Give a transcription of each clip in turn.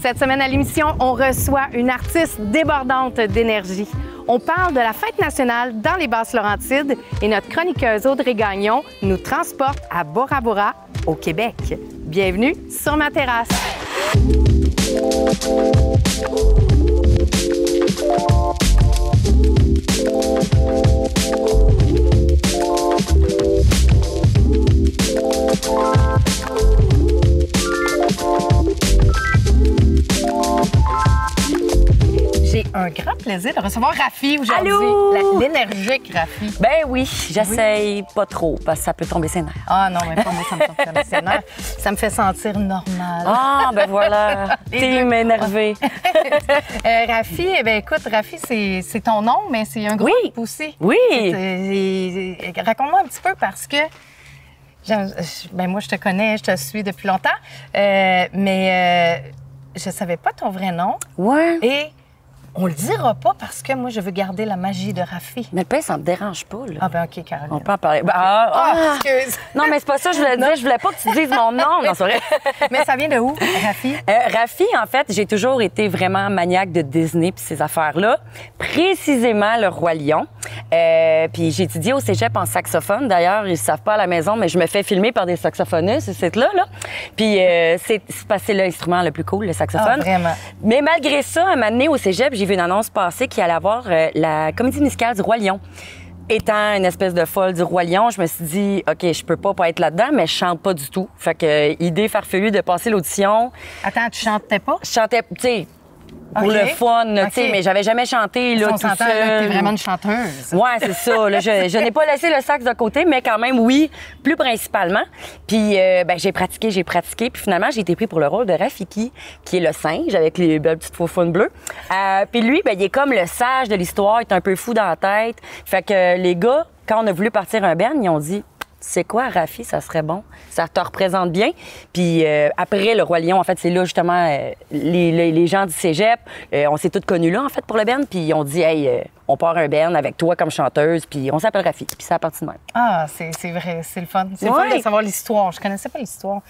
Cette semaine à l'émission, on reçoit une artiste débordante d'énergie. On parle de la fête nationale dans les Basses-Laurentides et notre chroniqueuse Audrey Gagnon nous transporte à Bora Bora, au Québec. Bienvenue sur ma terrasse. J'ai un grand plaisir de recevoir Rafi aujourd'hui. Allô? L'énergique Rafi. Ben oui, j'essaye pas trop parce que ça peut tomber ses nerfs. Ah non, mais pas moi, ça me tombe ses nerfs. Ça me fait sentir normal. Ah, ben voilà, team énervé. Rafi, écoute, Rafi, c'est ton nom, mais c'est un groupe aussi. Oui. Raconte-moi un petit peu parce que moi, je te connais, je te suis depuis longtemps, mais je savais pas ton vrai nom. Ouais. Et on le dira pas parce que moi, je veux garder la magie de Rafi. Mais le pain, ça me dérange pas, là. Ah ben OK, Caroline. On peut en parler. Excuse. Non, mais c'est pas ça que je voulais dire. Je voulais pas que tu dises mon nom. Non, c'est vrai. Mais ça vient de où, Rafi? Rafi, en fait, j'ai toujours été vraiment maniaque de Disney puis ces affaires-là. Précisément le Roi Lion. Puis j'ai étudié au cégep en saxophone. D'ailleurs, ils ne savent pas à la maison, mais je me fais filmer par des saxophonistes, c'est là. Puis c'est parce que c'est l'instrument le plus cool, le saxophone. Ah, vraiment? Mais malgré ça, à un moment donné, au cégep, j'ai vu une annonce passer qu'il allait avoir la comédie musicale du Roi Lion. Étant une espèce de folle du Roi Lion, je me suis dit, OK, je peux pas être là-dedans, mais je chante pas du tout. Fait que idée farfelue de passer l'audition. Attends, tu chantais pas? Je chantais, tu sais, pour le fun, tu sais, mais j'avais jamais chanté, là, on tout s'entend, seul. là, t'es vraiment une chanteuse. Ouais, c'est ça. Là, je n'ai pas laissé le sax de côté, mais quand même, oui, plus principalement. Puis, j'ai pratiqué. Puis finalement, j'ai été pris pour le rôle de Rafiki, qui est le singe avec les belles petites faufounes bleues. Puis lui, il est comme le sage de l'histoire, il est un peu fou dans la tête. Fait que les gars, quand on a voulu partir un band, ils ont dit... C'est quoi, Rafi? Ça serait bon. Ça te représente bien. Puis après, le Roi Lion, en fait, c'est là, justement, les gens du cégep, on s'est tous connus là, en fait, pour le band. Puis on dit, hey, on part un band avec toi comme chanteuse, puis on s'appelle Rafi. Puis c'est à partir de même. Ah, c'est vrai, c'est le fun. C'est le fun de savoir l'histoire. Je connaissais pas l'histoire.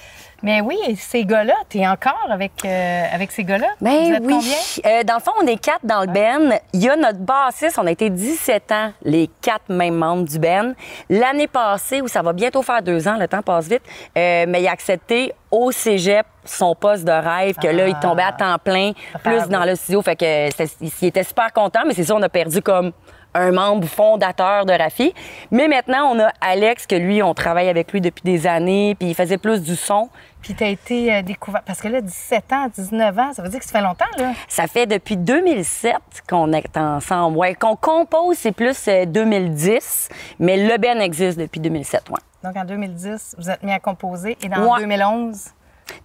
Mais oui, ces gars-là, t'es encore avec ces gars-là? Ben vous êtes oui. Combien? Dans le fond, on est 4 dans le band. Il y a notre bassiste, on a été 17 ans, les 4 mêmes membres du band. L'année passée, où ça va bientôt faire 2 ans, le temps passe vite, mais il a accepté au cégep son poste de rêve, que là, il tombait à temps plein, plus dans le studio. Fait que il était super content, mais c'est sûr, on a perdu comme un membre fondateur de Rafi. Mais maintenant, on a Alex, que lui, on travaille avec lui depuis des années, puis il faisait plus du son. Puis tu as été découvert, parce que là, 17 ans, 19 ans, ça veut dire que ça fait longtemps, là? Ça fait depuis 2007 qu'on est ensemble. Ouais, qu'on compose, c'est plus 2010, mais le Ben existe depuis 2007, ouais. Donc, en 2010, vous êtes mis à composer, et dans 2011...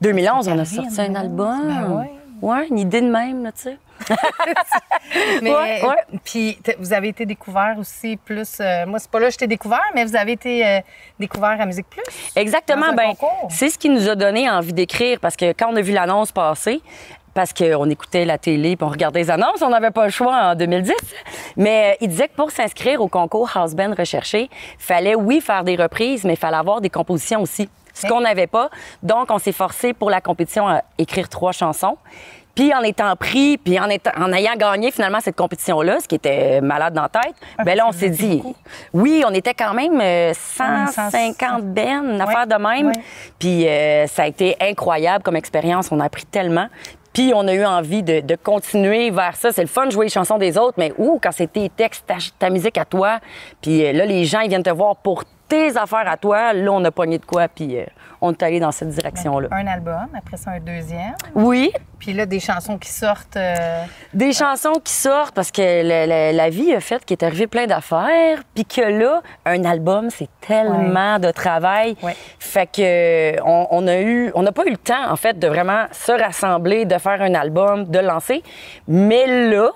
2011, on a sorti un album. Ben oui. Ouais, une idée de même, là, tu sais. Mais, puis vous avez été découvert aussi plus... moi, c'est pas là que je t'ai découvert, mais vous avez été découvert à Musique Plus. Exactement. Ben, c'est ce qui nous a donné envie d'écrire, parce que quand on a vu l'annonce passer, parce qu'on écoutait la télé puis on regardait les annonces, on n'avait pas le choix en 2010. Mais il disait que pour s'inscrire au concours House Band Recherché, il fallait, oui, faire des reprises, mais il fallait avoir des compositions aussi. Ce qu'on n'avait pas. Donc, on s'est forcé pour la compétition à écrire 3 chansons. Puis en étant pris, puis en ayant gagné finalement cette compétition-là, ce qui était malade dans la tête, ben là, on s'est dit... Oui, on était quand même 150 bennes, une affaire de même. Puis ça a été incroyable comme expérience. On a appris tellement. Puis on a eu envie de continuer vers ça. C'est le fun de jouer les chansons des autres, mais quand c'est tes textes, ta musique à toi, puis là, les gens, ils viennent te voir pour tes affaires à toi, là, on a pogné de quoi, puis on est allé dans cette direction-là. Un album, après ça, un deuxième. Oui. Puis là, des chansons qui sortent. Des chansons qui sortent parce que la vie a fait qu'il est arrivé plein d'affaires, puis que là, un album, c'est tellement de travail. Fait que on n'a pas eu le temps, en fait, de vraiment se rassembler, de faire un album, de le lancer. Mais là,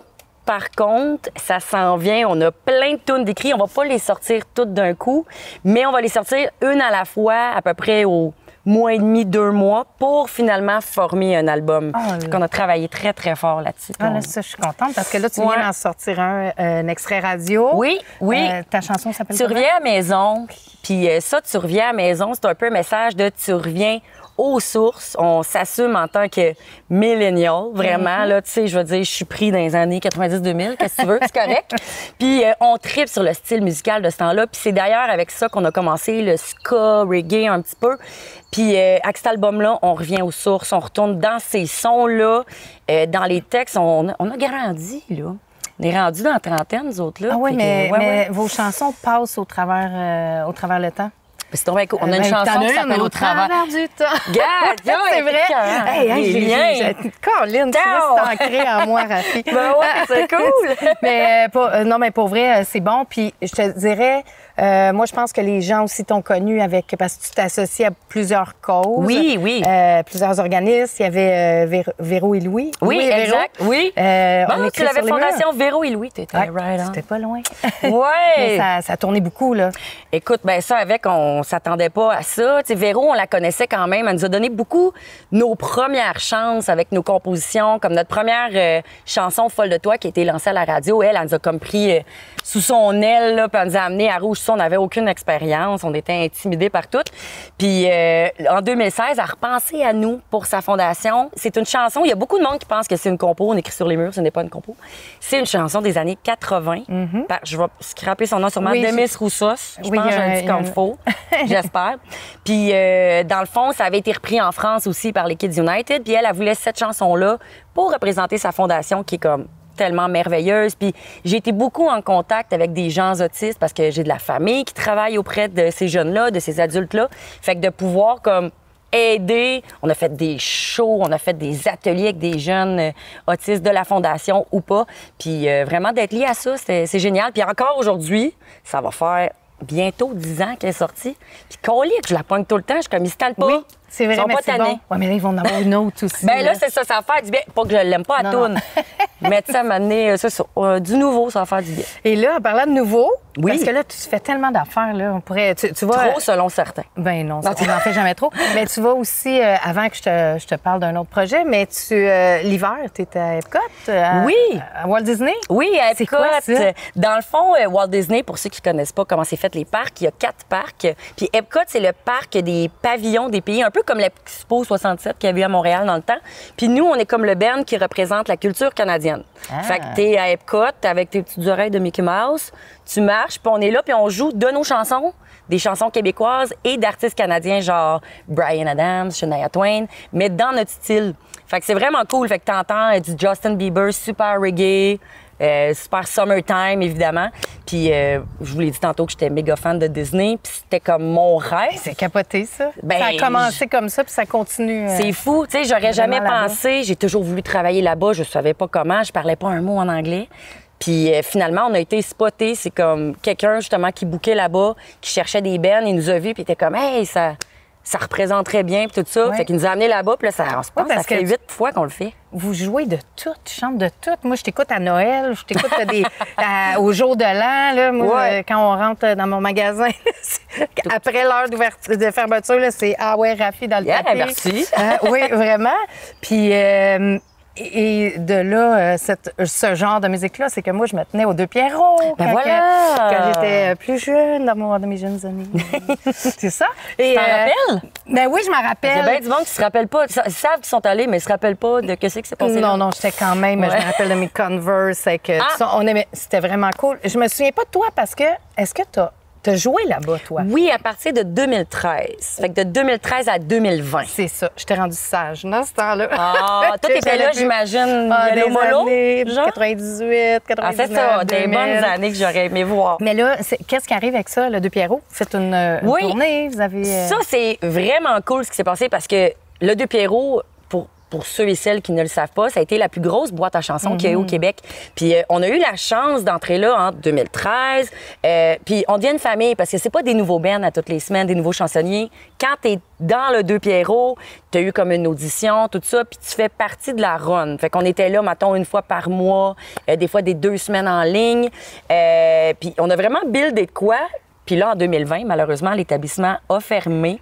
par contre, ça s'en vient. On a plein de tunes d'écrits. On va pas les sortir toutes d'un coup, mais on va les sortir une à la fois, à peu près au mois et demi, 2 mois pour finalement former un album. On a travaillé très, très fort là-dessus. Là, ça, je suis contente parce que là, tu viens d'en sortir un extrait radio. Oui. Ta chanson s'appelle Tu reviens à la maison. Puis ça, tu reviens à la maison, c'est un peu un message de tu reviens aux sources. On s'assume en tant que millennial, vraiment. Là, tu sais, je veux dire, je suis pris dans les années 90-2000, qu'est-ce que tu veux, c'est correct. Puis on tripe sur le style musical de ce temps-là. Puis c'est d'ailleurs avec ça qu'on a commencé le ska, reggae un petit peu. Puis avec cet album-là, on revient aux sources, on retourne dans ces sons-là, dans les textes. On a grandi, là. On est rendu dans la trentaine, nous autres, là. Ah oui, mais vos chansons passent au travers le temps. C'est trop bien cool. On a une chanson qui s'appelle Au travers du temps. Regarde, c'est vrai. J'ai Caroline, tu vois, c'est ancré en moi, Rafi. Ben ouais, c'est cool. Mais pour vrai, c'est bon. Puis je te dirais, moi, je pense que les gens aussi t'ont connu parce que tu t'associes à plusieurs causes. Oui. Plusieurs organismes. Il y avait Véro et Louis. Oui, exact. Oui. On tu l'avais Fondation Véro et Louis. T'étais right on. C'était pas loin. Ouais. Mais ça tournait beaucoup, là. Écoute, ben ça, on s'attendait pas à ça. Tu sais, Véro, on la connaissait quand même. Elle nous a donné beaucoup nos premières chances avec nos compositions, comme notre première chanson Folle de toi qui a été lancée à la radio. Elle nous a comme pris sous son aile, là, puis elle nous a amené à Rouge. On n'avait aucune expérience. On était intimidés par tout. Puis en 2016, elle a repensé à nous pour sa fondation. C'est une chanson. Il y a beaucoup de monde qui pense que c'est une compo. On écrit sur les murs. Ce n'est pas une compo. C'est une chanson des années 80. Je vais scraper son nom sûrement. Demis Roussos. Je pense que je le dis comme faux. J'espère. Puis, dans le fond, ça avait été repris en France aussi par les Kids United. Puis elle voulait cette chanson-là pour représenter sa fondation qui est comme tellement merveilleuse. Puis j'ai été beaucoup en contact avec des gens autistes parce que j'ai de la famille qui travaille auprès de ces jeunes-là, de ces adultes-là. Fait que de pouvoir comme aider, on a fait des shows, on a fait des ateliers avec des jeunes autistes de la fondation ou pas. Puis vraiment d'être lié à ça, c'est génial. Puis encore aujourd'hui, ça va faire bientôt 10 ans qu'elle est sortie. Puis colique, je la pogne tout le temps. Je suis comme, ils se tannent pas. Oui, c'est vrai, ils sont mais pas c'est tannés. bon. Ouais, mais là, ils vont en avoir une autre aussi. Ben là, c'est ça va faire du bien. Pas que je l'aime pas à toune. Mais tu sais, à m'amener du nouveau, ça va faire du bien. Et là, en parlant de nouveau, oui. Parce que là, tu fais tellement d'affaires, là. On pourrait, tu vois, trop, selon certains. Ben non, on n'en fait jamais trop. Mais tu vas aussi, avant que je te parle d'un autre projet, mais l'hiver, tu es à Epcot, à Walt Disney? Oui, à Epcot. C'est quoi, ça? Dans le fond, Walt Disney, pour ceux qui ne connaissent pas comment c'est fait les parcs, il y a 4 parcs. Puis Epcot, c'est le parc des pavillons des pays, un peu comme l'Expo 67 qu'il y avait à Montréal dans le temps. Puis nous, on est comme le band qui représente la culture canadienne. Fait que t'es à Epcot avec tes petites oreilles de Mickey Mouse, tu marches, puis on est là, puis on joue de nos chansons, des chansons québécoises et d'artistes canadiens genre Bryan Adams, Shania Twain, mais dans notre style. Fait que c'est vraiment cool. Fait que t'entends du Justin Bieber, super reggae, super summertime, évidemment. Puis je vous l'ai dit tantôt que j'étais méga fan de Disney, puis c'était comme mon rêve. C'est capoté, ça. Ben, ça a commencé comme ça, puis ça continue. C'est fou. Tu sais, j'aurais jamais pensé. J'ai toujours voulu travailler là-bas. Je savais pas comment. Je parlais pas un mot en anglais. Puis finalement, on a été spotés. C'est comme quelqu'un, justement, qui bookait là-bas, qui cherchait des bennes. Il nous a vus, puis il était comme, hey, ça représenterait bien, puis tout ça. Ouais. Fait qu'il nous a amenés là-bas, puis là, on se pense, ça fait 8 fois qu'on le fait. Vous jouez de tout, tu chantes de tout. Moi, je t'écoute à Noël, je t'écoute au jour de l'an. Là, moi, quand on rentre dans mon magasin, après l'heure de fermeture, là, c'est « Ah ouais, Rafi dans le tapis ». Merci. Oui, vraiment. Puis... Et de là, ce genre de musique-là, c'est que moi, je me tenais aux Deux Pierrots quand j'étais plus jeune, dans mes jeunes années. C'est ça. Tu t'en rappelles? Ben oui, je m'en rappelle. Il y a bien du monde qui se rappelle pas. Ils savent qu'ils sont allés, mais ils se rappellent pas de ce qui s'est passé. Non, j'étais quand même. Je me rappelle de mes Converse. C'était vraiment cool. Je me souviens pas de toi parce que, est-ce que t'as joué là-bas, toi? Oui, à partir de 2013. Fait que de 2013 à 2020. C'est ça. Je t'ai rendu sage dans ce temps-là. Ah, toi, t'étais là, j'imagine, des mollo, années 98, 99, c'est ça, des bonnes années que j'aurais aimé voir. Mais là, qu'est-ce qui arrive avec ça, le Deux Pierrots? Vous faites une tournée, vous avez... Ça, c'est vraiment cool ce qui s'est passé parce que le Deux Pierrots, pour ceux et celles qui ne le savent pas, ça a été la plus grosse boîte à chansons qu'il y a eu au Québec. Puis on a eu la chance d'entrer là en 2013. Puis on devient une famille parce que c'est pas des nouveaux bands à toutes les semaines, des nouveaux chansonniers. Quand t'es dans le Deux Pierrots, t'as eu comme une audition, tout ça, puis tu fais partie de la run. Fait qu'on était là, mettons, une fois par mois, des fois des 2 semaines en ligne. Puis on a vraiment buildé de quoi. Puis là, en 2020, malheureusement, l'établissement a fermé.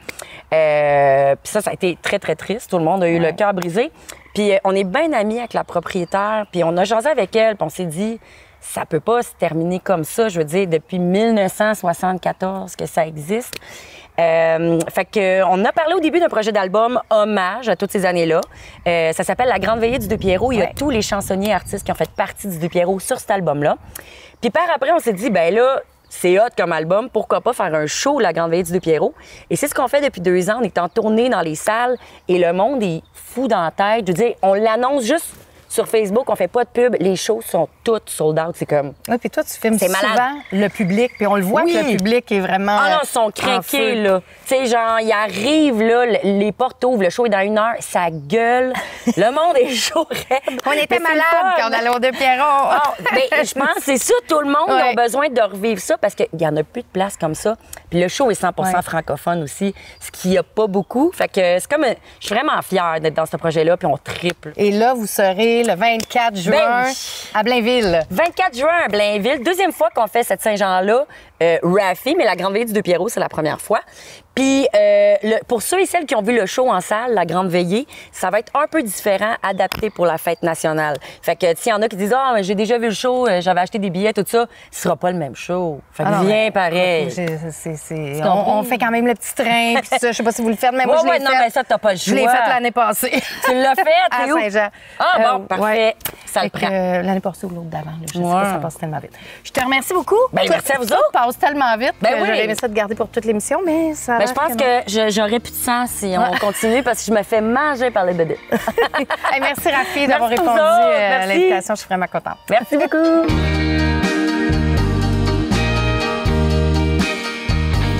Puis ça a été très, très triste. Tout le monde a eu le cœur brisé. Puis on est bien amis avec la propriétaire. Puis on a jasé avec elle. Puis on s'est dit, ça peut pas se terminer comme ça. Je veux dire, depuis 1974 que ça existe. Fait que on a parlé au début d'un projet d'album hommage à toutes ces années-là. Ça s'appelle La Grande Veillée du Deux-Pierrot. Il y a tous les chansonniers artistes qui ont fait partie du Deux-Pierrot sur cet album-là. Puis par après, on s'est dit, ben là, c'est hot comme album, pourquoi pas faire un show La Grande Veillée du Deux-Pierrot? Et c'est ce qu'on fait depuis 2 ans. On est en tournée dans les salles et le monde est fou dans la tête. Je veux dire, on l'annonce juste sur Facebook, on fait pas de pub. Les shows sont toutes sold out. C'est comme... Oui, puis toi, tu filmes souvent le public, puis on le voit que le public est vraiment Ah non, ils sont craqués, là. Tu sais, genre, ils arrivent, là, les portes ouvrent, le show est dans 1 heure, ça gueule. Le monde est chaud raide. On était malades quand on allait au Deux-Pierrot. Ben, je pense que c'est ça, tout le monde a besoin de revivre ça parce qu'il y en a plus de place comme ça. Puis le show est 100% francophone aussi, ce qu'il n'y a pas beaucoup. Fait que c'est comme... Je suis vraiment fière d'être dans ce projet-là, puis on triple. Et là, vous serez le 24 juin à Blainville. 24 juin à Blainville. 2e fois qu'on fait cette Saint-Jean-là. Raffi, mais La Grande Veillée du Deux-Pierrot, c'est la première fois. Puis, pour ceux et celles qui ont vu le show en salle, La Grande Veillée, ça va être un peu différent, adapté pour la fête nationale. Fait que, s'il y en a qui disent « Ah, j'ai déjà vu le show, j'avais acheté des billets, tout ça », ce sera pas le même show. Fait que viens pareil. On fait quand même le petit train, puis ça, je sais pas si vous le faites, mais moi, je l'ai fait. Non, mais ça, t'as pas le choix. Je l'ai fait l'année passée. Tu l'as fait, à Saint-Jean. Ah bon, parfait. Ça le prend. L'année passée ou l'autre d'avant, je sais pas, ça passe tellement vite. Je te remercie beaucoup. Ben, merci à vous autres. Ça passe tellement vite que oui. j'aurais aimé ça de garder pour toute l'émission, mais ça je pense que j'aurais plus de sens si on continue parce que je me fais manger par les bébés. Hey, merci Raffi d'avoir répondu à l'invitation. Je suis vraiment contente. Merci beaucoup.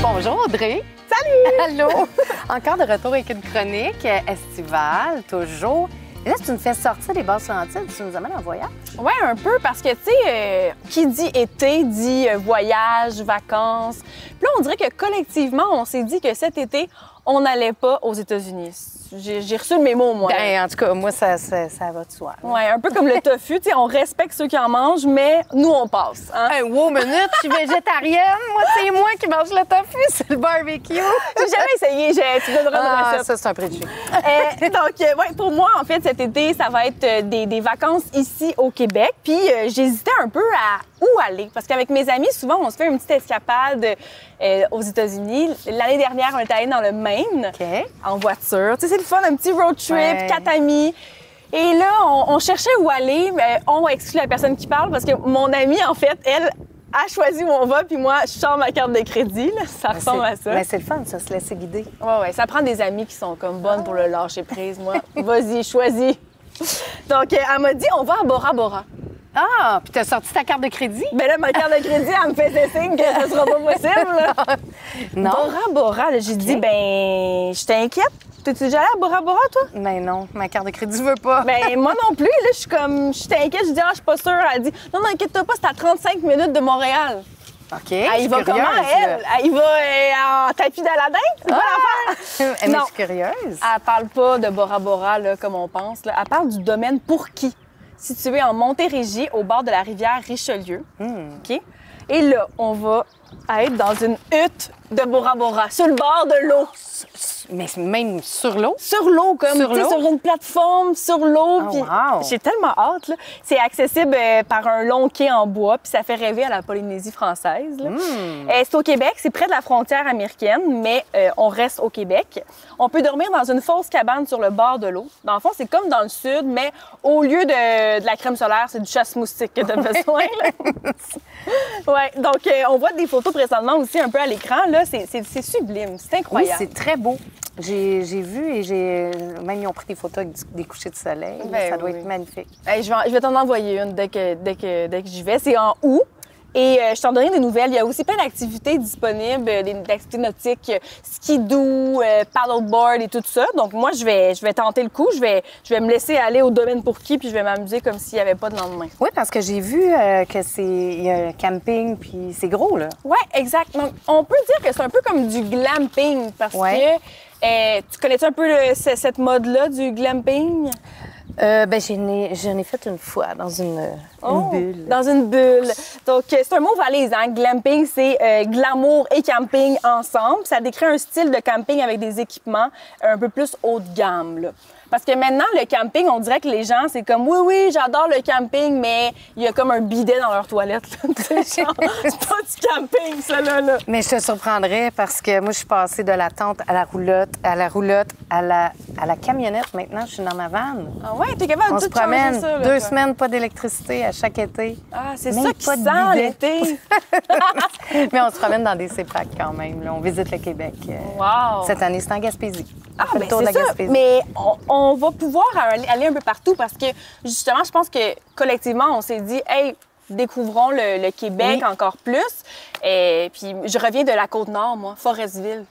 Bonjour Audrey. Salut. Allô. Encore de retour avec une chronique estivale, toujours. Et là, tu nous fais sortir des Basses-Laurentides, tu nous amènes en voyage? Oui, un peu, parce que, tu sais, qui dit été, dit voyage, vacances. Puis là, on dirait que collectivement, on s'est dit que cet été, on n'allait pas aux États-Unis. J'ai reçu le mémo, moi. Ben, en tout cas, moi, ça va de soi. Oui, un peu comme le tofu, tu sais, on respecte ceux qui en mangent, mais nous, on passe. Hein? Hey, wow, minute, je suis végétarienne. Moi, c'est moi qui mange le tofu, c'est le barbecue. J'ai jamais essayé, tu me donneras une recette. Ça, c'est un préjugé. Donc, pour moi, en fait, cet été, ça va être des vacances ici au Québec. Puis, j'hésitais un peu à où aller. Parce qu'avec mes amis, souvent, on se fait une petite escapade aux États-Unis. L'année dernière, on est allé dans le Maine en voiture. Tu sais, c'est le fun, un petit road trip, 4 amis. Et là, on cherchait où aller. On exclut la personne qui parle parce que mon amie, en fait, elle a choisi où on va, puis moi, je sors ma carte de crédit. Là. Ça ressemble à ça. Mais c'est le fun, ça, se laisser guider. Oui, ça prend des amis qui sont comme bonnes pour le lâcher prise. Moi, vas-y, choisis. Donc, elle m'a dit, on va à Bora Bora. Ah, puis t'as sorti ta carte de crédit? Ben là, ma carte de crédit, elle me faisait signe que ce sera pas possible. Là. Non. Bora Bora, là, j'ai dit, ben, je t'inquiète. T'es-tu déjà allée à Bora Bora, toi? Ben non, ma carte de crédit veut pas. Ben moi non plus. Là, je t'inquiète. Je dis, je suis pas sûre. Elle dit, non, inquiète-toi pas, c'est à 35 minutes de Montréal. OK. Elle y va comment, elle? Elle y va en tapis d'Aladin? C'est quoi l'affaire? Mais je suis curieuse. Elle parle pas de Bora Bora, là, comme on pense. Là. Elle parle du domaine Pourquoi, situé en Montérégie, au bord de la rivière Richelieu. OK? Et là, on va être dans une hutte de Bora Bora, sur le bord de l'eau. Mais même sur l'eau? Sur l'eau, comme, tu sais, sur une plateforme, sur l'eau. Oh, puis wow. j'ai tellement hâte, là. C'est accessible par un long quai en bois, puis ça fait rêver à la Polynésie française, là. C'est au Québec, c'est près de la frontière américaine, mais on reste au Québec. On peut dormir dans une fausse cabane sur le bord de l'eau. Dans le fond, c'est comme dans le sud, mais au lieu de la crème solaire, c'est du chasse-moustique que tu as besoin, là. Ouais, donc on voit des photos présentement aussi un peu à l'écran, là. C'est sublime, c'est incroyable. Oui, c'est très beau. J'ai vu et même ils ont pris des photos avec des couchers de soleil. Ben ça doit être magnifique. Hey, je vais t'en envoyer une dès que j'y vais. C'est en août. Et je t'en donne des nouvelles. Il y a aussi plein d'activités disponibles, des activités nautiques, ski-doo, paddleboard et tout ça. Donc moi, je vais tenter le coup. Je vais me laisser aller au domaine Pourquoi, puis je vais m'amuser comme s'il n'y avait pas de lendemain. Oui, parce que j'ai vu il y a un camping, puis c'est gros, là. Oui, exact. Donc, on peut dire que c'est un peu comme du glamping, parce que tu connais-tu un peu cette mode-là du glamping? J'en ai fait une fois dans une bulle. Dans une bulle. Donc, c'est un mot valise, hein? Glamping, c'est glamour et camping ensemble. Ça décrit un style de camping avec des équipements un peu plus haut de gamme, là. Parce que maintenant, le camping, on dirait que les gens, c'est comme, oui, j'adore le camping, mais il y a comme un bidet dans leur toilette. C'est pas du camping, ça, là. Mais je te surprendrais parce que moi, je suis passée de la tente à la roulotte, à la camionnette. Maintenant, je suis dans ma vanne. Ah ouais, t'es capable de tout changer ça, là, 2 semaines, pas d'électricité à chaque été. Ah, c'est même ça qui sent l'été. Mais on se promène dans des CEPAC quand même. Là. On visite le Québec. Wow. Cette année, c'est en Gaspésie. Ah, ben c'est ça. Mais on va pouvoir aller un peu partout parce que, justement, je pense que collectivement, on s'est dit, hey, découvrons le Québec encore plus. Et puis, je reviens de la Côte-Nord, moi, Forestville.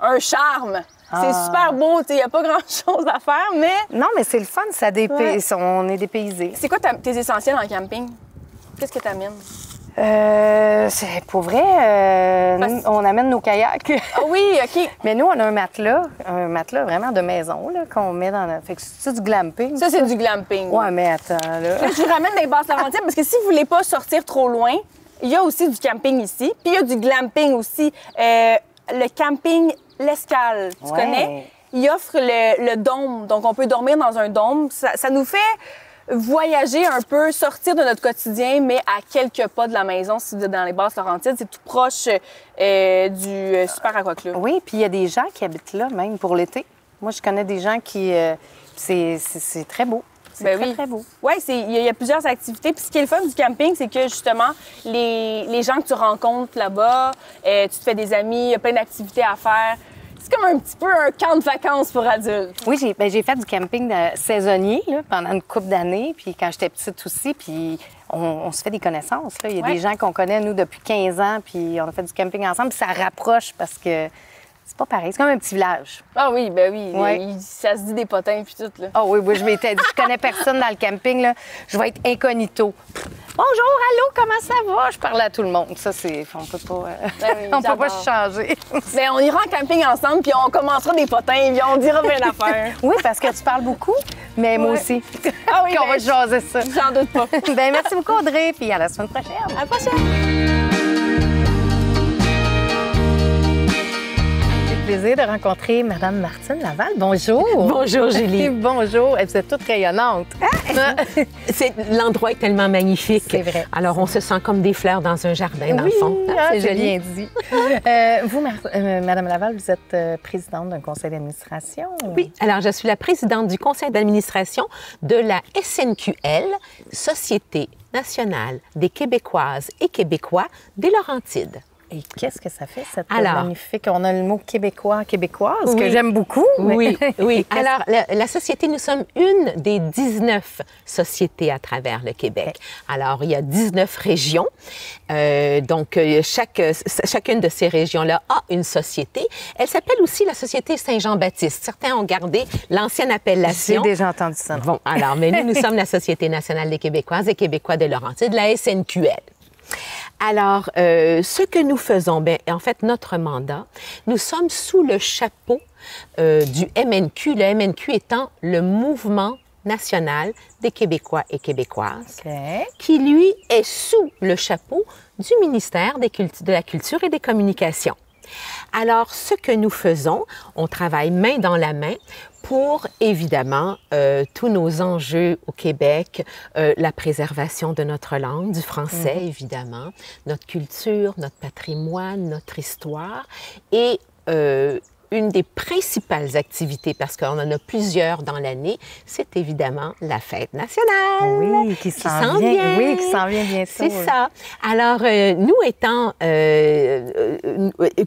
Un charme. C'est super beau, il n'y a pas grand-chose à faire, mais... Non, mais c'est le fun, ça on est dépaysés. C'est quoi tes essentiels en camping? Qu'est-ce que tu amènes? Pour vrai, on amène nos kayaks. Ah oui, OK. Mais nous, on a un matelas vraiment de maison là, qu'on met dans la... Fait que c'est du glamping. Ça, c'est du glamping. Ouais, mais attends, là. Là, je vous ramène dans les Basses-Laurentides parce que si vous voulez pas sortir trop loin, il y a aussi du camping ici. Puis il y a du glamping aussi. Le camping L'Escale, tu connais? Il offre le dôme. Donc, on peut dormir dans un dôme. Ça nous fait voyager un peu, sortir de notre quotidien, mais à quelques pas de la maison. Si vous êtes dans les Basses-Laurentides, c'est tout proche du Super Aqua Club. Oui, puis il y a des gens qui habitent là, même pour l'été. Moi, je connais des gens qui... c'est très beau. C'est très beau. Oui, il y a plusieurs activités. Puis ce qui est le fun du camping, c'est que justement, les gens que tu rencontres là-bas, tu te fais des amis, il y a plein d'activités à faire. C'est comme un petit peu un camp de vacances pour adultes. Oui, j'ai fait du camping saisonnier là, pendant une couple d'années, puis quand j'étais petite aussi, puis on se fait des connaissances. Là. Il y a des gens qu'on connaît, nous, depuis 15 ans, puis on a fait du camping ensemble, puis ça rapproche parce que c'est pas pareil. C'est comme un petit village. Ah oui, ben oui. Ouais. Ça se dit des potins puis tout, là. Ah oui, je m'étais dit, je connais personne dans le camping, là. Je vais être incognito. Bonjour, allô, comment ça va? Je parle à tout le monde. Ça, c'est... On peut pas... on peut pas se changer. Bien, on ira en camping ensemble, puis on commencera des potins, puis on dira plein d'affaires. Oui, parce que tu parles beaucoup, mais moi aussi. Ah oui, qu'on va jaser ça. J'en doute pas. Bien, merci beaucoup, Audrey, puis à la semaine prochaine. À la prochaine. Plaisir de rencontrer Mme Martine Laval. Bonjour. Bonjour, Julie. Bonjour. Vous êtes toute rayonnante. L'endroit est tellement magnifique. C'est vrai. Alors, on se sent comme des fleurs dans un jardin, dans le fond. C'est joli. Bien dit. Vous, Mme Laval, vous êtes présidente d'un conseil d'administration. Oui. Alors, je suis la présidente du conseil d'administration de la SNQL, Société nationale des Québécoises et Québécois des Laurentides. Et qu'est-ce que ça fait, cette magnifique... On a le mot québécoise, que j'aime beaucoup. Oui, oui. Alors, la société, nous sommes une des 19 sociétés à travers le Québec. Alors, il y a 19 régions. Donc, chacune de ces régions-là a une société. Elle s'appelle aussi la Société Saint-Jean-Baptiste. Certains ont gardé l'ancienne appellation. J'ai déjà entendu ça. Bon, alors, mais nous sommes la Société nationale des Québécoises et Québécois des Laurentides, la SNQL. Alors, ce que nous faisons, bien, en fait, notre mandat, nous sommes sous le chapeau du MNQ, le MNQ étant le Mouvement national des Québécois et Québécoises, qui, lui, est sous le chapeau du ministère de la Culture et des Communications. Alors, ce que nous faisons, on travaille main dans la main pour, évidemment, tous nos enjeux au Québec, la préservation de notre langue, du français, évidemment, notre culture, notre patrimoine, notre histoire et une des principales activités, parce qu'on en a plusieurs dans l'année, c'est évidemment la fête nationale. Oui, qui s'en vient. Oui, qui s'en vient bientôt. C'est ça. Alors, nous étant,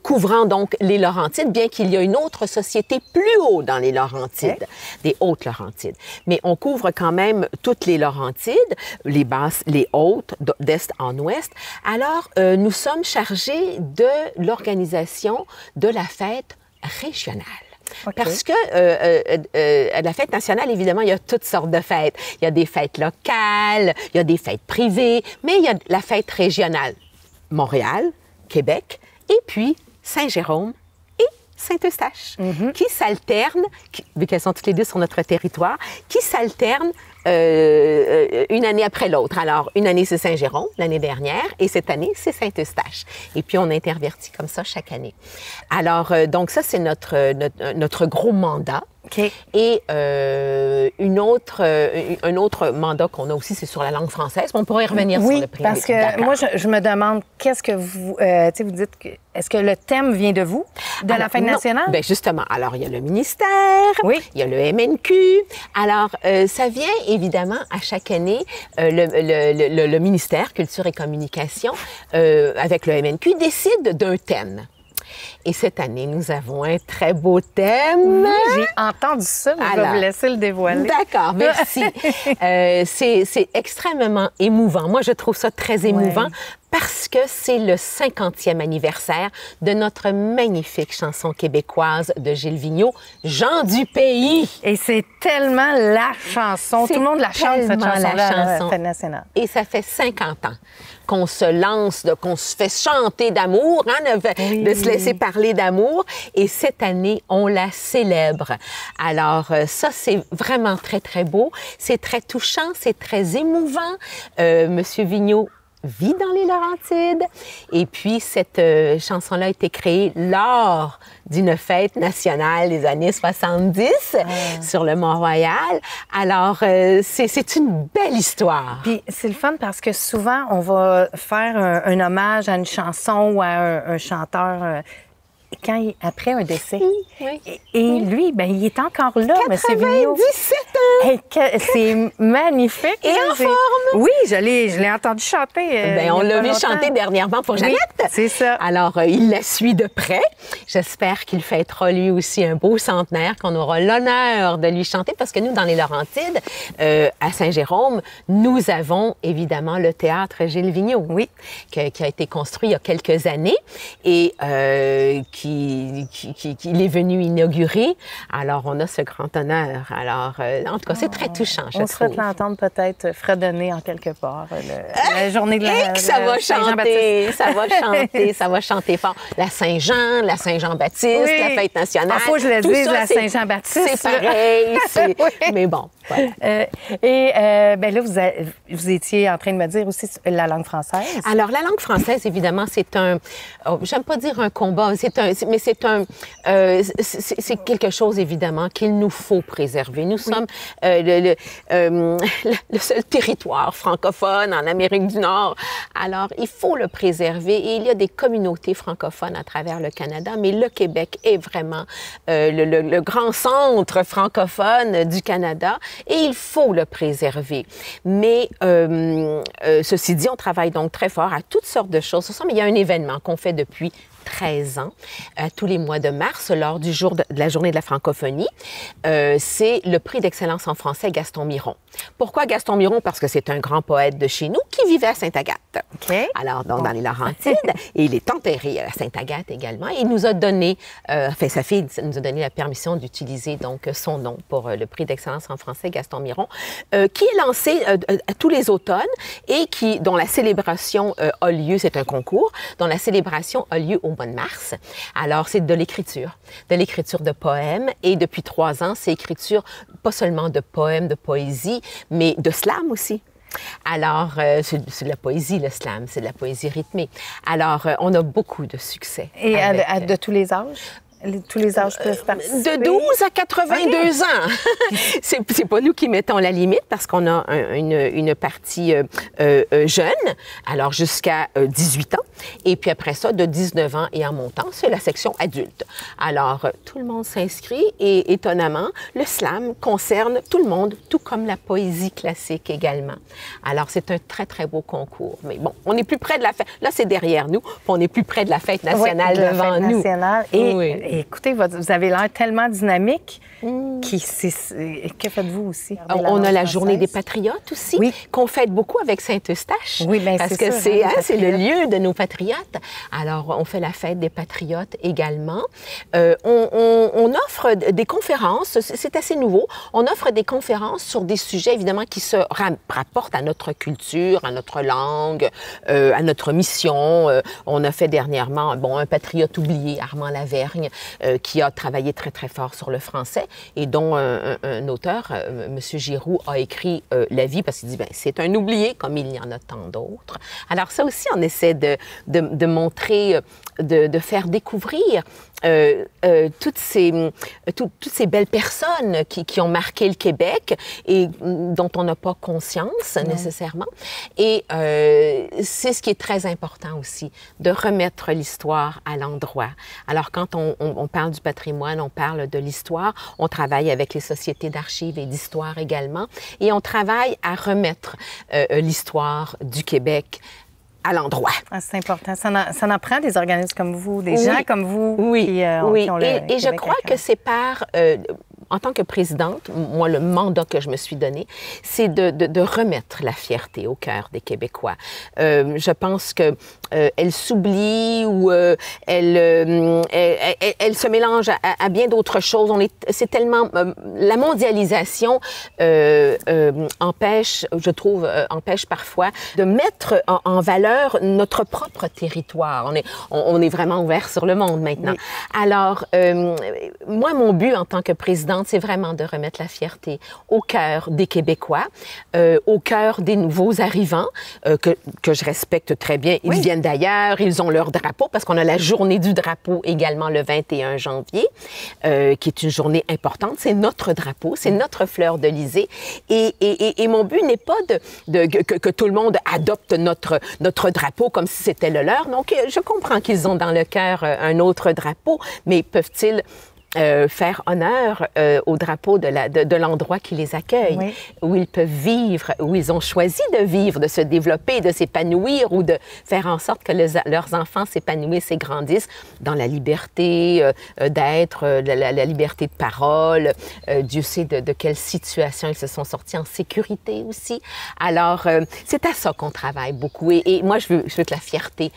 couvrant donc les Laurentides, bien qu'il y a une autre société plus haut dans les Laurentides, des Hautes-Laurentides, mais on couvre quand même toutes les Laurentides, les basses, les hautes, d'est en ouest. Alors, nous sommes chargés de l'organisation de la fête régionale. Parce que la fête nationale, évidemment, il y a toutes sortes de fêtes. Il y a des fêtes locales, il y a des fêtes privées, mais il y a la fête régionale. Montréal, Québec, et puis Saint-Jérôme et Saint-Eustache, qui s'alternent, vu qu'elles sont toutes les deux sur notre territoire, qui s'alternent une année après l'autre. Alors, une année, c'est Saint-Jérôme, l'année dernière, et cette année, c'est Saint-Eustache. Et puis, on intervertit comme ça chaque année. Alors, donc ça, c'est notre gros mandat. OK. Et un autre mandat qu'on a aussi, c'est sur la langue française. On pourrait y revenir sur le prix. Oui, parce que moi, je me demande, qu'est-ce que vous... vous dites, est-ce que le thème vient de vous, de la Fête nationale? Bien, justement. Alors, il y a le ministère, oui. Il y a le MNQ. Alors, ça vient, évidemment, à chaque année, le ministère Culture et Communication, avec le MNQ, décide d'un thème. Et cette année, nous avons un très beau thème. J'ai entendu ça, mais je vais vous laisser le dévoiler. D'accord, merci. C'est extrêmement émouvant. Moi, je trouve ça très émouvant parce que c'est le 50e anniversaire de notre magnifique chanson québécoise de Gilles Vigneault, « Gens du pays ». Et c'est tellement la chanson. Tout le monde la chante, cette chanson-là, à la Fête nationale. Et ça fait 50 ans qu'on se lance, qu'on se fait chanter d'amour, de se laisser parler d'amour. Et cette année, on la célèbre. Alors, ça, c'est vraiment très, très beau. C'est très touchant, c'est très émouvant. Monsieur Vigneault vit dans les Laurentides. Et puis, cette chanson-là a été créée lors d'une fête nationale des années 70 sur le Mont-Royal. Alors, c'est une belle histoire. Puis, c'est le fun parce que souvent, on va faire un hommage à une chanson ou à un chanteur après un décès. Et lui, ben, il est encore là, M. Vigneault. 97 ans! C'est magnifique. Et en forme! Oui, je l'ai entendu chanter. Ben, on l'a vu chanter dernièrement pour Jeannette. Oui, c'est ça. Alors, il la suit de près. J'espère qu'il fêtera lui aussi un beau centenaire, qu'on aura l'honneur de lui chanter, parce que nous, dans les Laurentides, à Saint-Jérôme, nous avons évidemment le théâtre Gilles Vigneault, qui a été construit il y a quelques années et qu'il est venu inaugurer. Alors, on a ce grand honneur. Alors, en tout cas, c'est très touchant, je trouve. On souhaite l'entendre peut-être fredonner en quelque part la journée de la ça va chanter, ça va chanter, ça va chanter fort. La Saint-Jean, la Saint-Jean-Baptiste, la fête nationale. Il faut que je le dise, la Saint-Jean-Baptiste. C'est pareil. Mais bon, voilà. Ben là, vous étiez en train de me dire aussi la langue française. Alors, la langue française, évidemment, c'est un... j'aime pas dire un combat, mais c'est quelque chose, évidemment, qu'il nous faut préserver. Nous sommes le seul territoire francophone en Amérique du Nord. Alors, il faut le préserver. Et il y a des communautés francophones à travers le Canada, mais le Québec est vraiment le grand centre francophone du Canada et il faut le préserver. Mais ceci dit, on travaille donc très fort à toutes sortes de choses. Il y a un événement qu'on fait depuis 13 ans, tous les mois de mars, lors du jour de la journée de la francophonie. C'est le prix d'excellence en français Gaston Miron. Pourquoi Gaston Miron? Parce que c'est un grand poète de chez nous qui vivait à Sainte-Agathe. Okay. Alors, donc, dans les Laurentides. Et il est enterré à Sainte-Agathe également. Il nous a donné, sa fille nous a donné la permission d'utiliser donc son nom pour le prix d'excellence en français Gaston Miron, qui est lancé à tous les automnes et dont la célébration a lieu, c'est un concours, dont la célébration a lieu au mois de mars. Alors, c'est de l'écriture de poèmes. Et depuis 3 ans, c'est écriture pas seulement de poèmes, de poésie, mais de slam aussi. Alors, c'est de la poésie, le slam, c'est de la poésie rythmée. Alors, on a beaucoup de succès. Et de tous les âges? Tous les âges peuvent participer? De 12 à 82 ans. C'est pas nous qui mettons la limite parce qu'on a une partie jeune, alors jusqu'à 18 ans. Et puis après ça, de 19 ans et en montant, c'est la section adulte. Alors, tout le monde s'inscrit et étonnamment, le slam concerne tout le monde, tout comme la poésie classique également. Alors, c'est un très, très beau concours. Mais bon, on est plus près de la fête. Là, c'est derrière nous, puis on est plus près de la fête nationale devant nous. Nationale. Et écoutez, vous avez l'air tellement dynamique. Que faites-vous aussi? On a la Journée des Patriotes aussi, qu'on fête beaucoup avec Saint-Eustache. Oui, bien, parce que c'est le lieu de nos patriotes. Alors, on fait la fête des patriotes également. On offre des conférences, c'est assez nouveau. On offre des conférences sur des sujets, évidemment, qui se rapportent à notre culture, à notre langue, à notre mission. On a fait dernièrement, un patriote oublié, Armand Lavergne, qui a travaillé très, très fort sur le français et dont un auteur, M. Giroux, a écrit La vie, parce qu'il dit, c'est un oublié, comme il y en a tant d'autres. Alors ça aussi, on essaie de montrer, de faire découvrir toutes ces belles personnes qui ont marqué le Québec et dont on n'a pas conscience nécessairement. Et c'est ce qui est très important aussi, de remettre l'histoire à l'endroit. Alors, quand on parle du patrimoine, on parle de l'histoire, on travaille avec les sociétés d'archives et d'histoire également, et on travaille à remettre l'histoire du Québec à l'endroit. Ah, c'est important. Ça en prend des organismes comme vous, des gens comme vous qui ont le et je crois que c'est par... en tant que présidente, moi, le mandat que je me suis donné, c'est de remettre la fierté au cœur des Québécois. Je pense que elle s'oublie ou elle se mélange à bien d'autres choses. C'est tellement... la mondialisation empêche, je trouve, empêche parfois de mettre en valeur notre propre territoire. On est vraiment ouvert sur le monde maintenant. Oui. Alors, moi, mon but en tant que présidente, c'est vraiment de remettre la fierté au cœur des Québécois, au cœur des nouveaux arrivants, que je respecte très bien. Ils viennent d'ailleurs, ils ont leur drapeau, parce qu'on a la journée du drapeau également le 21 janvier, qui est une journée importante. C'est notre drapeau, c'est notre fleur de lysée. Et mon but n'est pas que tout le monde adopte notre drapeau comme si c'était le leur. Donc, je comprends qu'ils ont dans le cœur un autre drapeau, mais peuvent-ils faire honneur au drapeau de l'endroit qui les accueille, où ils peuvent vivre, où ils ont choisi de vivre, de se développer, de s'épanouir ou de faire en sorte que leurs enfants s'épanouissent et grandissent dans la liberté d'être, la liberté de parole. Dieu sait de quelle situation ils se sont sortis en sécurité aussi. Alors, c'est à ça qu'on travaille beaucoup. Et moi, je veux que la fierté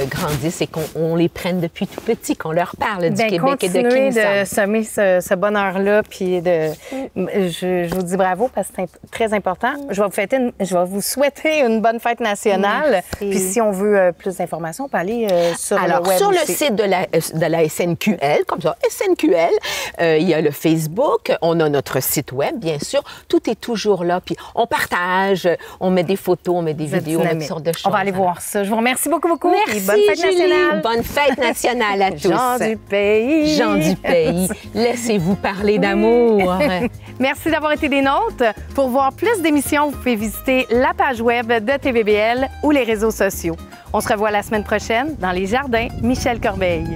grandisse et qu'on les prenne depuis tout petit, qu'on leur parle du Québec et de qui nous sommes. Semer ce bonheur-là, puis je vous dis bravo parce que c'est très important. Je vais vous souhaiter une bonne fête nationale. Puis si on veut plus d'informations, on peut aller sur le web. Sur le site de la SNQL, comme ça, SNQL, il y a le Facebook, on a notre site web, bien sûr. Tout est toujours là. Puis on partage, on met des photos, on met des vidéos, on met toutes sortes de choses. On va aller voir ça. Je vous remercie beaucoup. Merci, bonne fête nationale. Bonne fête nationale à tous. Gens du pays. Gens du pays. Laissez-vous parler d'amour. Merci d'avoir été des nôtres. Pour voir plus d'émissions, vous pouvez visiter la page web de TVBL ou les réseaux sociaux. On se revoit la semaine prochaine dans les jardins Michel Corbeil.